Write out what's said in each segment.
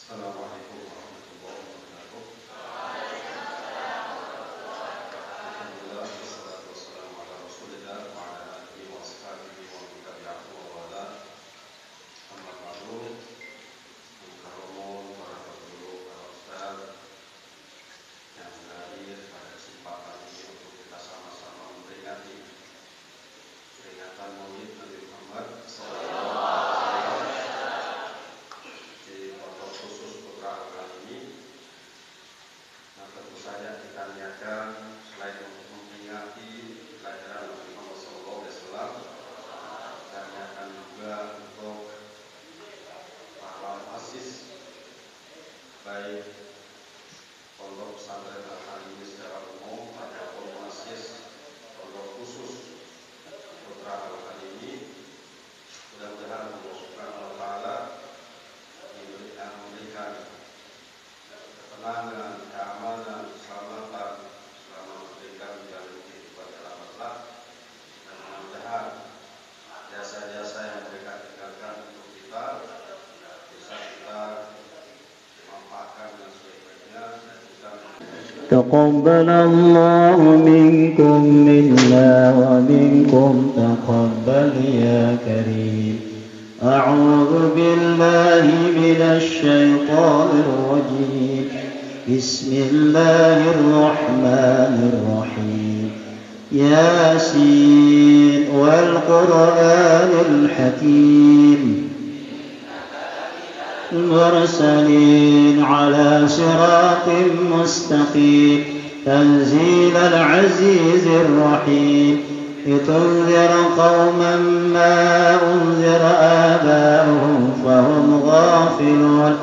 Assalamualaikum warahmatullahi wabarakatuh. Alhamdulillah, wassalatu wassalamu ala Rasulillah wa ala alihi wa ashabihi wa man tabi'ahu wa wala. Amma ba'du. Mukarramun, para guru, para ustaz yang hadir pada kesempatan ini untuk kita sama-sama memperingati peringatan Maulid Nabi Muhammad sallallahu khusus putra kali ini. Nah, tentu saja kita niatkan selain untuk memperingati kelahiran Nabi Muhammad SAW, kita niatkan juga untuk para muassis baik pondok pesantren Al-Halim secara umum ataupun muassis pondok khusus putra Al-Halim. Mudah-mudahan Allah Subhanahu wa taala memberikan ketenangan, keamanan, keselamatan selama memberikan jalan kehidupan dalam akhlak, dan mudah-mudahan jasa-jasa yang mereka tinggalkan untuk kita bisa kita manfaatkan dengan sebaik-baiknya dan juga تقبل الله منكم منا ومنكم تقبل يا كريم. أعوذ بالله من الشيطان الرجيم. بسم الله الرحمن الرحيم. ياسين والقرآن الحكيم المرسلين على صراط مستقيم تنزيل العزيز الرحيم لتنذر قوما ما أنذر آباؤهم فهم غافلون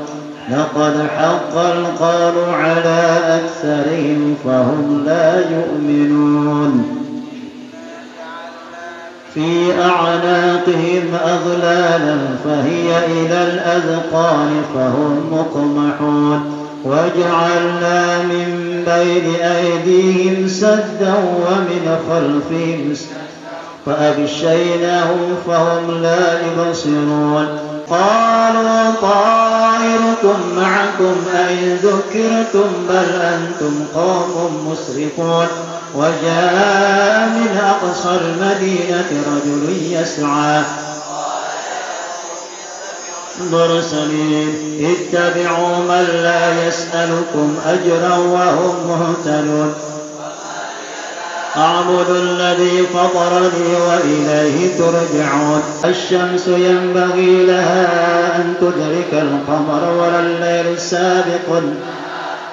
لقد حق القول على أكثرهم فهم لا يؤمنون في أعناقهم أغلالا فهي إلى الأذقان فهم مقمحون وجعلنا من بين أيديهم سدا ومن خلفهم فأغشيناهم فهم لا يبصرون قالوا طائركم معكم أئن ذكرتم بل أنتم قوم مسرفون وجاء من أقصى المدينة رجل يسعى مرسلين اتبعوا من لا يسألكم أجرا وهم مهتدون أعبد الذي فطرني وإليه ترجعون الشمس ينبغي لها أن تدرك القمر ولا الليل سابق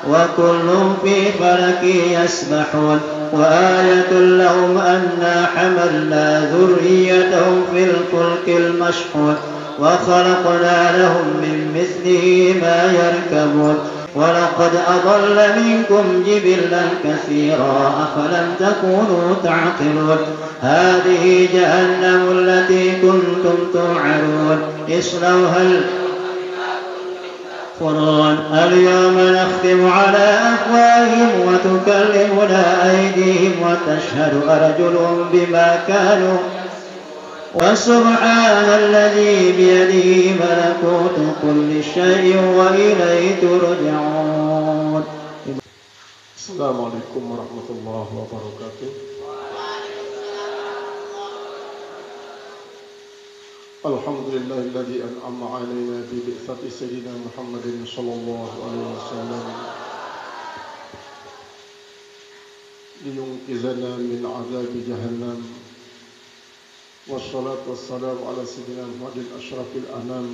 وكل في فلك يسبحون وآية لهم أنا حملنا ذريتهم في الفلك المشحون وخلقنا لهم من مثله ما يركبون ولقد أضل منكم جبلا كثيرا أفلم تكونوا تعقلون هذه جهنم التي كنتم توعدون اصلوها فرون اليوم نختم على أفواههم وتكلمنا أيديهم وتشهد أرجلهم بما كانوا وسبحان الذي بيده ملكوت كل شيء وإليه ترجعون. السلام عليكم ورحمة الله وبركاته. الحمد لله الذي أنعم علينا ببعثة سيدنا محمد صلى الله عليه وسلم لينقذنا من عذاب جهنم والصلاة والسلام على سيدنا محمد أشرف الأنام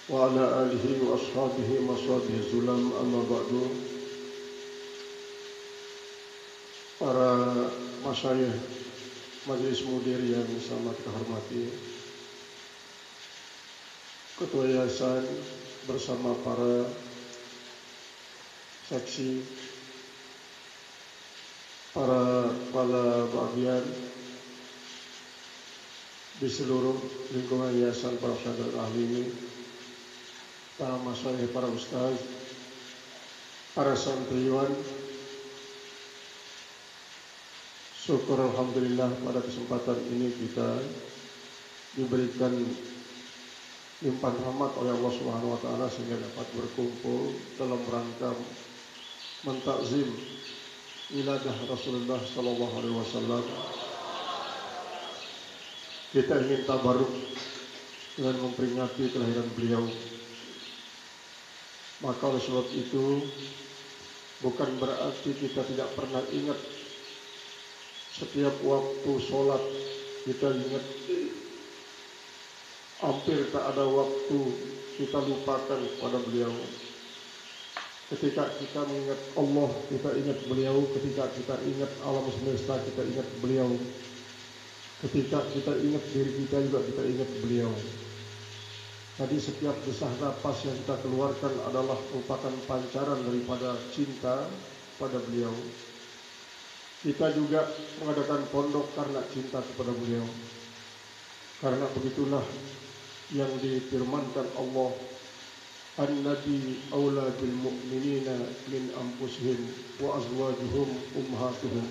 وعلى آله وأصحابه وصحبه الظلام أما بعد. Para masyayikh Majelis Mudir yang sama kita hormati, Ketua Yayasan bersama para seksi, para kepala bagian di seluruh lingkungan Yayasan para pesantren ahli ini, para masyayikh, para ustaz, para santriwan, syukur alhamdulillah pada kesempatan ini kita diberikan limpahan rahmat oleh Allah Subhanahu wa taala sehingga dapat berkumpul dalam rangka mentakzim wiladah Rasulullah sallallahu alaihi wasallam. Kita ingin tabarruk dengan memperingati kelahiran beliau. Maka oleh sebab itu bukan berarti kita tidak pernah ingat setiap waktu sholat, kita ingat. Hampir tak ada waktu kita lupakan pada beliau. Ketika kita mengingat Allah, kita ingat beliau. Ketika kita ingat alam semesta, kita ingat beliau. Ketika kita ingat diri kita juga kita ingat beliau. Tadi setiap desah napas yang kita keluarkan adalah merupakan pancaran daripada cinta pada beliau. Kita juga mengadakan pondok karena cinta kepada beliau. Karena begitulah yang difirmankan Allah, An-Nabi awla bil mu'minina min anfusihim wa azwajuhum ummahatuhum.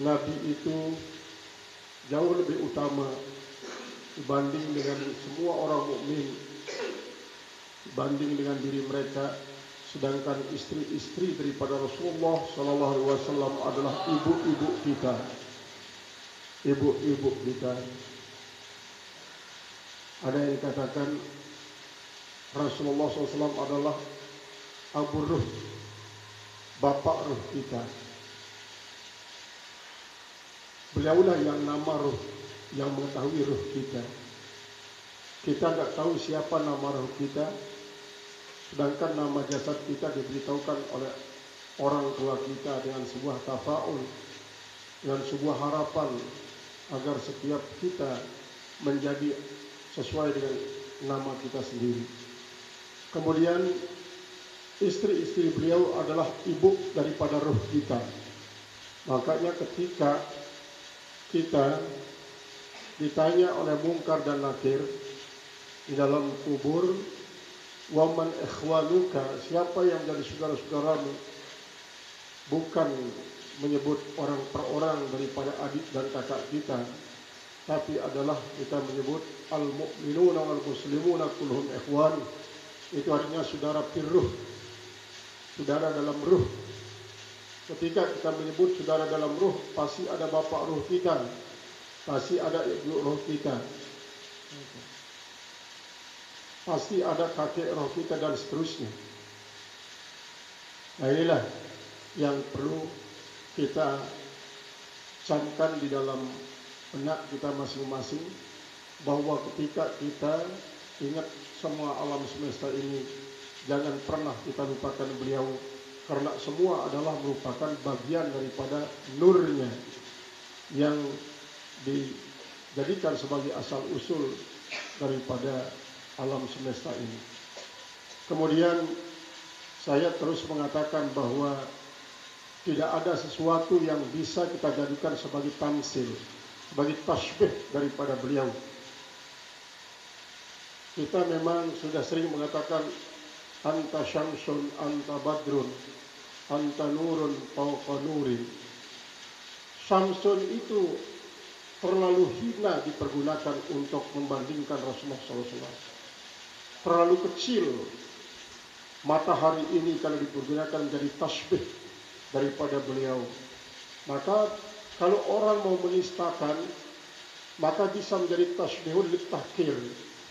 Nabi itu jauh lebih utama dibanding dengan semua orang mukmin, dibanding dengan diri mereka. Sedangkan istri-istri daripada Rasulullah sallallahu alaihi wasallam adalah ibu-ibu kita. Ibu-ibu kita. Ada yang dikatakan Rasulullah SAW adalah abu ruh, bapak ruh kita. Beliaulah yang nama ruh, yang mengetahui ruh kita. Kita tidak tahu siapa nama ruh kita, sedangkan nama jasad kita diberitahukan oleh orang tua kita dengan sebuah tafaul, dengan sebuah harapan agar setiap kita menjadi sesuai dengan nama kita sendiri. Kemudian istri-istri beliau adalah ibu daripada ruh kita. Makanya ketika kita ditanya oleh Munkar dan Nakir di dalam kubur, waman ikhwanuka, siapa yang menjadi saudara-saudaramu, bukan menyebut orang per orang daripada adik dan kakak kita, tapi adalah kita menyebut al-mu'minuna wal-muslimuna kulluhum ikhwan. Itu artinya saudara firruh, saudara dalam ruh. Ketika kita menyebut saudara dalam ruh, pasti ada bapak ruh kita, pasti ada ibu ruh kita, pasti ada kakek roh kita dan seterusnya. Nah, inilah yang perlu kita camkan di dalam benak kita masing-masing, bahwa ketika kita ingat semua alam semesta ini, jangan pernah kita lupakan beliau, karena semua adalah merupakan bagian daripada nurnya yang dijadikan sebagai asal usul daripada alam semesta ini. Kemudian saya terus mengatakan bahwa tidak ada sesuatu yang bisa kita jadikan sebagai tamsil, sebagai tasbih daripada beliau. Kita memang sudah sering mengatakan anta syamsun, anta badrun, anta nurun fawqa nurin. Syamsun itu terlalu hina dipergunakan untuk membandingkan Rasulullah SAW. Terlalu kecil matahari ini kalau dipergunakan menjadi tasbih daripada beliau. Maka kalau orang mau menistakan, maka bisa menjadi tasbihul litahkir,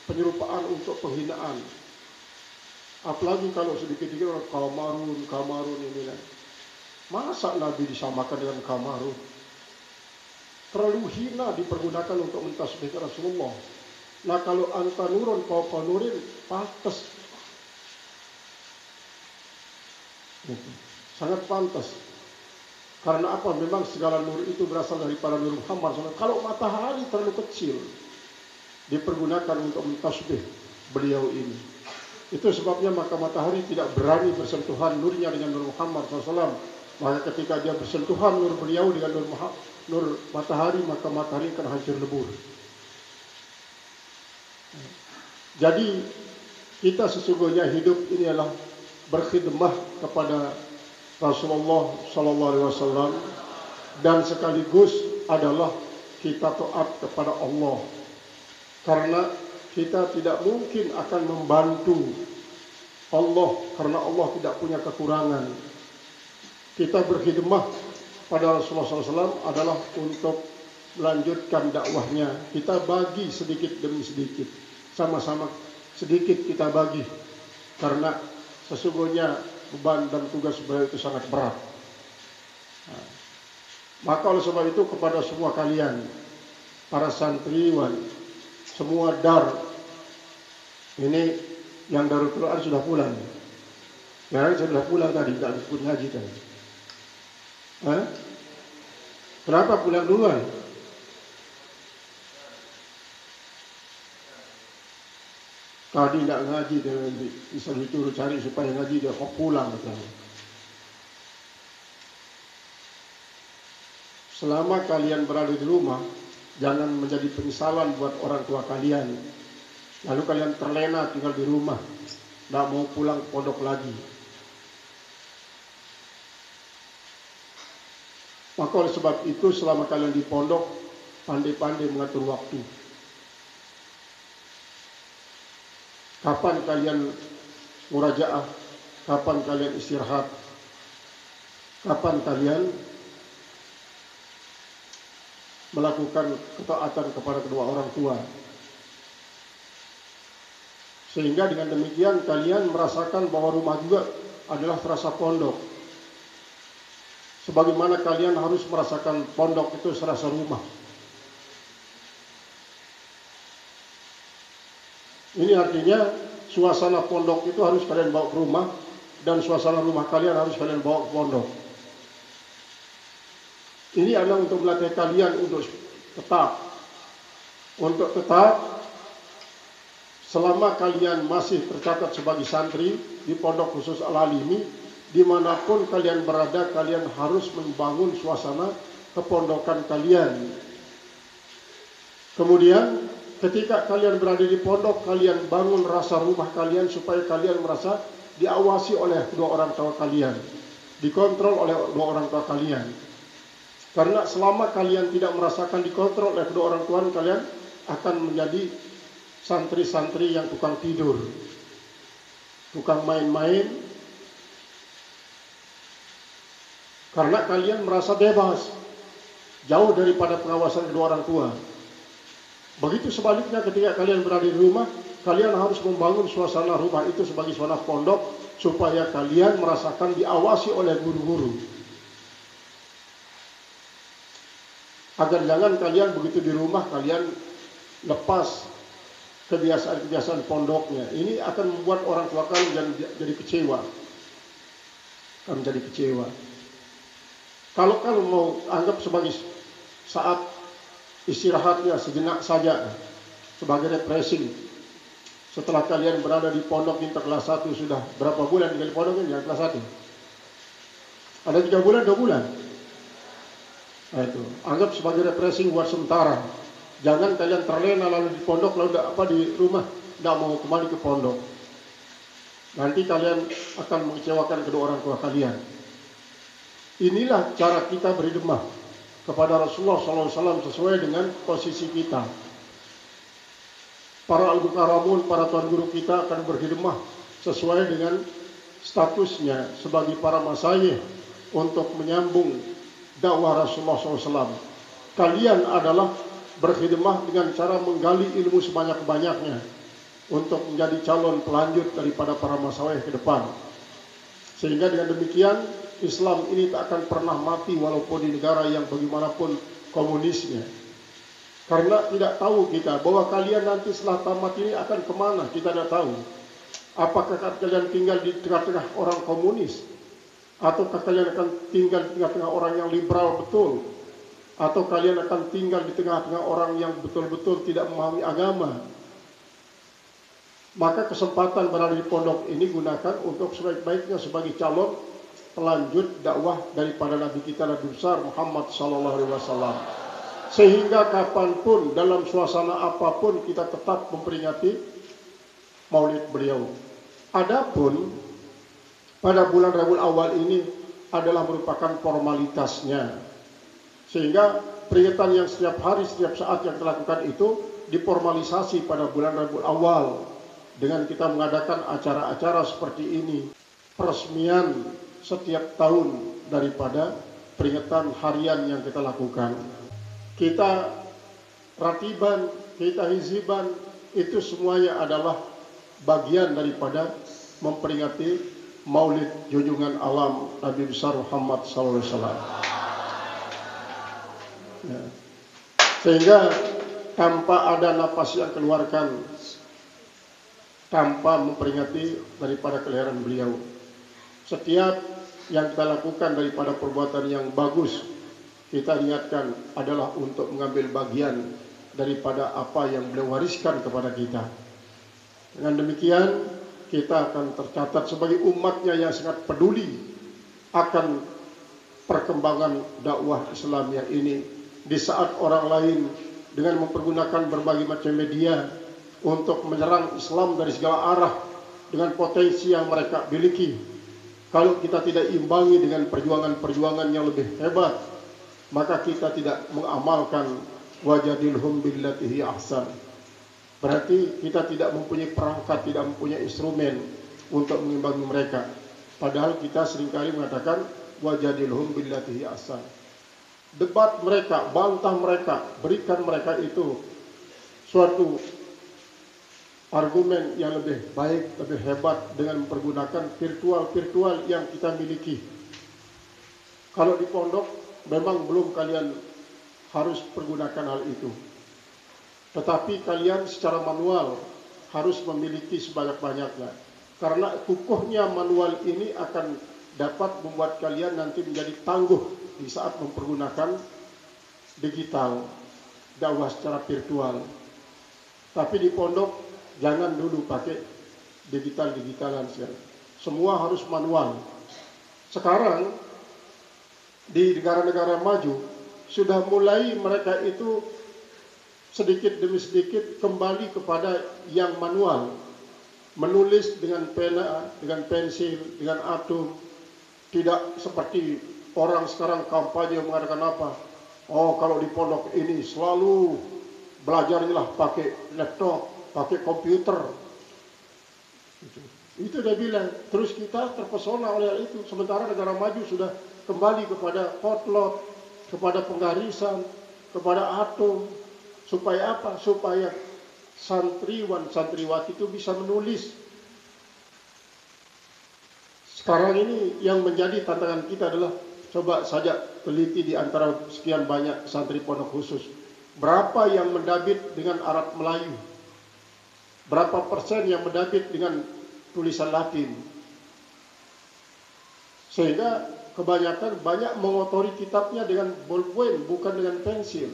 penyerupaan untuk penghinaan. Apalagi kalau sedikit-sedikit orang kamarun ini. Masa Nabi disamakan dengan kamarun? Terlalu hina dipergunakan untuk mentasbihkan Rasulullah. Nah, kalau anta nurun fawqa nurin, pantas. Sangat pantas. Karena apa? Memang segala nur itu berasal daripada Nur Muhammad SAW. Kalau matahari terlalu kecil dipergunakan untuk mentasbih beliau ini. Itu sebabnya maka matahari tidak berani bersentuhan nurnya dengan Nur Muhammad SAW. Maka ketika dia bersentuhan nur beliau dengan nur matahari, maka matahari akan hancur lebur. Jadi kita sesungguhnya hidup ini adalah berkhidmah kepada Rasulullah SAW, dan sekaligus adalah kita taat kepada Allah. Karena kita tidak mungkin akan membantu Allah karena Allah tidak punya kekurangan. Kita berkhidmah pada Rasulullah SAW adalah untuk melanjutkan dakwahnya. Kita bagi sedikit demi sedikit, sama-sama sedikit kita bagi, karena sesungguhnya beban dan tugas beliau itu sangat berat. Maka oleh sebab itu kepada semua kalian, para santriwan, semua dar, ini yang Darul Quran sudah pulang. Ya, sudah pulang tadi, tidak disebut ngaji tadi. Kenapa pulang duluan? Tadi tidak ngaji, bisa disuruh cari supaya ngaji, dia kok pulang. Selama kalian berada di rumah, jangan menjadi penyesalan buat orang tua kalian. Lalu kalian terlena tinggal di rumah, tidak mau pulang ke pondok lagi. Maka oleh sebab itu selama kalian di pondok, pandai-pandai mengatur waktu. Kapan kalian murajaah, kapan kalian istirahat, kapan kalian melakukan ketaatan kepada kedua orang tua. Sehingga dengan demikian kalian merasakan bahwa rumah juga adalah terasa pondok. Sebagaimana kalian harus merasakan pondok itu serasa rumah. Ini artinya suasana pondok itu harus kalian bawa ke rumah, dan suasana rumah kalian harus kalian bawa ke pondok. Ini adalah untuk melatih kalian untuk tetap selama kalian masih tercatat sebagai santri di Pondok Khusus Al-Alimi, dimanapun kalian berada, kalian harus membangun suasana kepondokan kalian. Kemudian ketika kalian berada di pondok, kalian bangun rasa rumah kalian supaya kalian merasa diawasi oleh kedua orang tua kalian, dikontrol oleh kedua orang tua kalian. Karena selama kalian tidak merasakan dikontrol oleh kedua orang tua kalian, akan menjadi santri-santri yang tukang tidur, tukang main-main. Karena kalian merasa bebas, jauh daripada pengawasan kedua orang tua. Begitu sebaliknya ketika kalian berada di rumah, kalian harus membangun suasana rumah itu sebagai suasana pondok, supaya kalian merasakan diawasi oleh guru-guru. Agar jangan kalian begitu di rumah, kalian lepas kebiasaan-kebiasaan pondoknya. Ini akan membuat orang tua kalian jadi kecewa. Akan menjadi kecewa. Kalau mau anggap sebagai saat istirahatnya sejenak saja, sebagai refreshing. Setelah kalian berada di pondok hingga kelas 1, sudah berapa bulan di pondok ini, kelas 1? Ada 3 bulan, 2 bulan? Nah, itu anggap sebagai refreshing buat sementara. Jangan kalian terlena lalu di pondok, lalu di rumah tidak mau kembali ke pondok. Nanti kalian akan mengecewakan kedua orang tua kalian. Inilah cara kita berkhidmah kepada Rasulullah SAW sesuai dengan posisi kita. Para al-mukaramun, para tuan guru kita akan berkhidmah sesuai dengan statusnya sebagai para masyayikh untuk menyambung dakwah Rasulullah SAW. Kalian adalah berkhidmah dengan cara menggali ilmu sebanyak-banyaknya untuk menjadi calon pelanjut daripada para masyayikh ke depan. Sehingga dengan demikian Islam ini tak akan pernah mati walaupun di negara yang bagaimanapun komunisnya. Karena tidak tahu kita bahwa kalian nanti setelah tamat ini akan kemana, kita tidak tahu. Apakah kalian tinggal di tengah-tengah orang komunis, ataukah kalian akan tinggal di tengah-tengah orang yang liberal betul, atau kalian akan tinggal di tengah-tengah orang yang betul-betul tidak memahami agama. Maka kesempatan berada di pondok ini gunakan untuk sebaik-baiknya sebagai calon pelanjut dakwah daripada Nabi kita Nabi besar Muhammad SAW. Sehingga kapanpun, dalam suasana apapun, kita tetap memperingati maulid beliau. Adapun pada bulan Rabiul Awal ini adalah merupakan formalitasnya. Sehingga peringatan yang setiap hari, setiap saat yang kita lakukan itu diformalisasi pada bulan Rabiul Awal dengan kita mengadakan acara-acara seperti ini, peresmian setiap tahun daripada peringatan harian yang kita lakukan. Kita ratiban, kita hizban, itu semuanya adalah bagian daripada memperingati Maulid junjungan alam Nabi besar Muhammad SAW. Ya. Sehingga tanpa ada napas yang keluarkan, tanpa memperingati daripada kelahiran beliau. Setiap yang kita lakukan daripada perbuatan yang bagus, kita niatkan adalah untuk mengambil bagian daripada apa yang beliau wariskan kepada kita. Dengan demikian, kita akan tercatat sebagai umatnya yang sangat peduli akan perkembangan dakwah Islam yang ini. Di saat orang lain dengan mempergunakan berbagai macam media untuk menyerang Islam dari segala arah dengan potensi yang mereka miliki, kalau kita tidak imbangi dengan perjuangan-perjuangan yang lebih hebat, maka kita tidak mengamalkan wajadilhum billati hi ahsan. Berarti kita tidak mempunyai perangkat, tidak mempunyai instrumen untuk mengimbangi mereka. Padahal kita seringkali mengatakan wajadilhum billati hi ahsan. Debat mereka, bantah mereka, berikan mereka itu suatu argumen yang lebih baik, lebih hebat dengan mempergunakan virtual yang kita miliki. Kalau di pondok memang belum kalian harus pergunakan hal itu. Tetapi kalian secara manual harus memiliki sebanyak-banyaknya. Karena kukuhnya manual ini akan dapat membuat kalian nanti menjadi tangguh di saat mempergunakan digital, dakwah secara virtual. Tapi di pondok jangan dulu pakai digital-digitalan. Semua harus manual. Sekarang di negara-negara maju sudah mulai mereka itu sedikit demi sedikit kembali kepada yang manual. Menulis dengan pena, dengan pensil, dengan atom. Tidak seperti orang sekarang kampanye mengatakan apa? Oh, kalau di pondok ini selalu belajarlah pakai laptop, pakai komputer. Itu dia bilang. Terus kita terpesona oleh hal itu. Sementara negara maju sudah kembali kepada potlot, kepada penggarisan, kepada atom. Supaya apa? Supaya santriwan, santriwati itu bisa menulis. Sekarang ini yang menjadi tantangan kita adalah coba saja teliti di antara sekian banyak santri pondok khusus. Berapa yang mendabit dengan Arab Melayu? Berapa persen yang mendabit dengan tulisan Latin? Sehingga kebanyakan banyak mengotori kitabnya dengan bolpen, bukan dengan pensil.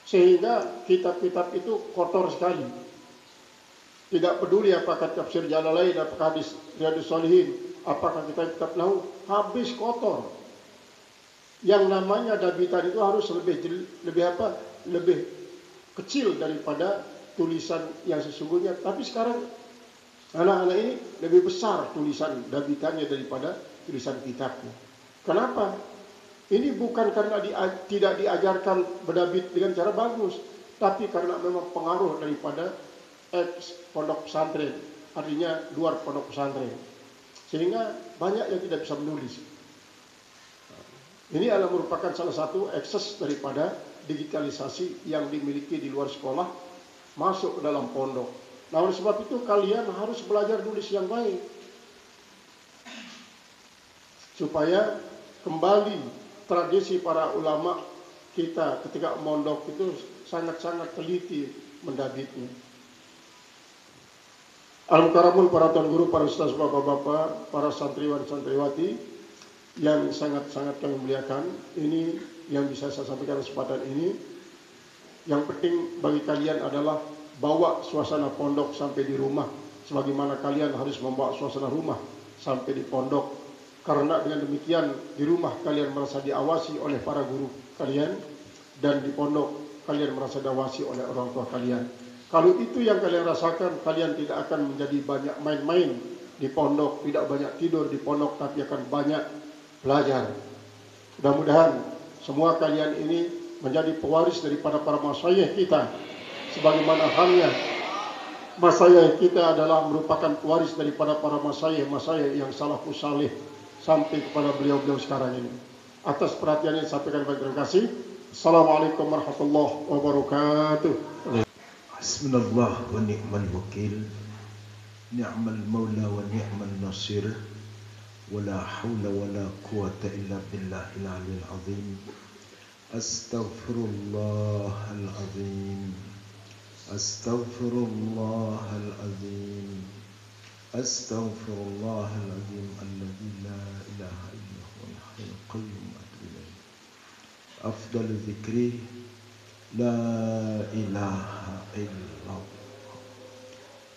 Sehingga kitab-kitab itu kotor sekali. Tidak peduli apakah tafsir Jalalain, apakah hadis Riyadhus Shalihin, apakah kitab Nahwu, habis kotor. Yang namanya dabitan itu harus lebih kecil daripada tulisan yang sesungguhnya. Tapi sekarang anak-anak ini lebih besar tulisan dabitannya daripada tulisan kitabnya. Kenapa? Ini bukan karena tidak diajarkan berdabit dengan cara bagus, tapi karena memang pengaruh daripada pondok pesantren, artinya luar pondok pesantren, sehingga banyak yang tidak bisa menulis. Ini adalah merupakan salah satu ekses daripada digitalisasi yang dimiliki di luar sekolah masuk ke dalam pondok. Nah, oleh sebab itu kalian harus belajar tulis yang baik supaya kembali tradisi para ulama kita ketika mondok itu sangat-sangat teliti mendabitnya. Al-Mukarramun, para tuan guru, para ustaz, bapak-bapak, para santriwan, santriwati yang sangat-sangat kami muliakan, ini yang bisa saya sampaikan kesempatan ini. Yang penting bagi kalian adalah bawa suasana pondok sampai di rumah, sebagaimana kalian harus membawa suasana rumah sampai di pondok. Karena dengan demikian di rumah kalian merasa diawasi oleh para guru kalian, dan di pondok kalian merasa diawasi oleh orang tua kalian. Kalau itu yang kalian rasakan, kalian tidak akan menjadi banyak main-main di pondok, tidak banyak tidur di pondok, tapi akan banyak belajar. Mudah-mudahan semua kalian ini menjadi pewaris daripada para masyayikh kita, sebagaimana halnya masyayikh kita adalah merupakan pewaris daripada para masyayikh yang salafus salih sampai kepada beliau-beliau sekarang ini. Atas perhatian ini sampaikan terima kasih. Assalamualaikum warahmatullahi wabarakatuh. Bismillah wa ni'mal wakil, ni'mal maula wa ni'mal nasir, wa la hawla wa la quwata illa billahil aliyil azim. Astaghfirullahal azim, astaghfirullahal azim, astaghfirullahal azim alladzi la ilaha illa huwal hayyul qayyum atubu ilaih. Afdal dzikri la ilaha illallah,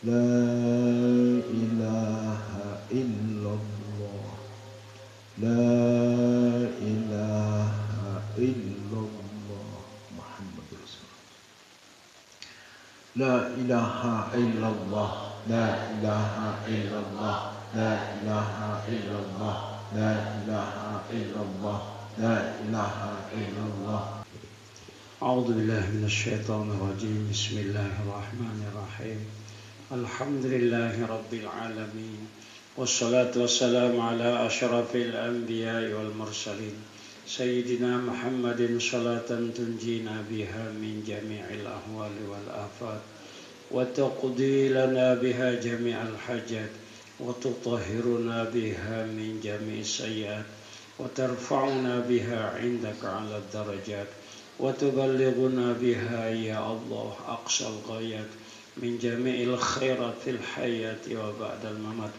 la ilaha illallah, la ilaha illallah Muhammadur Rasulullah, la ilaha illallah, la ilaha illallah, la ilaha illallah, la ilaha illallah, la ilaha illallah. أعوذ بالله من الشيطان الرجيم. بسم الله الرحمن الرحيم. الحمد لله رب العالمين، والصلاة والسلام على أشرف الأنبياء والمرسلين سيدنا محمد، صلاة تنجينا بها من جميع الأهوال والآفات، وتقضي لنا بها جميع الحاجات، وتطهرنا بها من جميع السيئات، وترفعنا بها عندك على الدرجات، وتبلغنا بها يا الله أقصى الغايات من جميع الخيرات في الحياة وبعد الممات.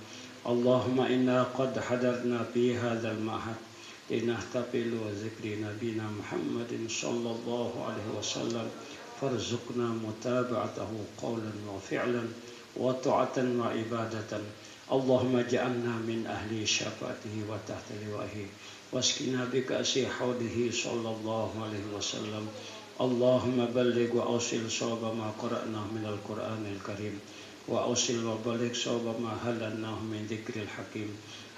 اللهم إنا قد حضرنا في هذا المعهد لنحتفل بذكر نبينا محمد صلى الله عليه وسلم، فارزقنا متابعته قولا وفعلا وطاعة وعبادة. اللهم اجعلنا من أهل شفاعته وتحت لوائه، واسقنا بكأس حوضه صلى الله عليه وسلم. اللهم بلغ وأوصل صواب ما قرأناه من القرآن الكريم، وأوصل وبلغ صواب ما هللناه من ذكر الحكيم،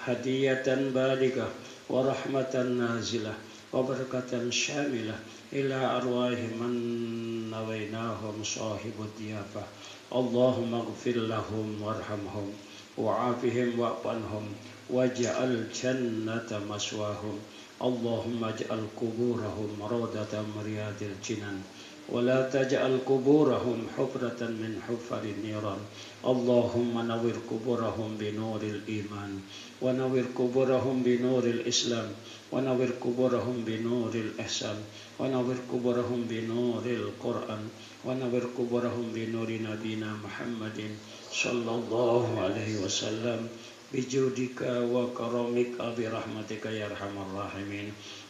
هدية بالغة ورحمة نازلة وبركة شاملة إلى أرواح من نويناهم صاحب الضيافة. اللهم اغفر لهم وارحمهم وعافهم واعف عنهم واجعل جنة مسواهم. اللهم اجعل قبورهم روضة من رياض الجنان، ولا تجعل قبورهم حفرة من حفر النيران. اللهم نور قبورهم بنور الإيمان، ونور قبورهم بنور الإسلام، ونور قبورهم بنور الإحسان، ونور قبورهم بنور القرآن، ونور قبورهم بنور نبينا محمد صلى الله عليه وسلم، بجودك وكرمك برحمتك يا أرحم الراحمين.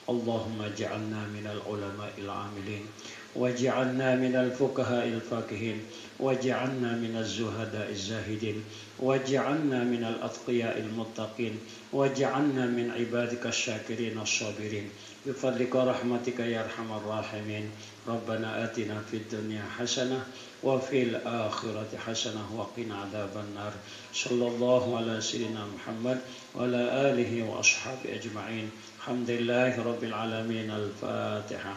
اللهم اجعلنا من العلماء العاملين، واجعلنا من الفقهاء الفاقهين، واجعلنا من الزهداء الزاهدين، واجعلنا من الأتقياء المتقين، واجعلنا من عبادك الشاكرين الصابرين بفضلك ورحمتك يا أرحم الراحمين. ربنا آتنا في الدنيا حسنة وفي الآخرة حسنة وقنا عذاب النار. صلى الله على سيدنا محمد وعلى آله وأصحابه أجمعين. الحمد لله رب العالمين. الفاتحة.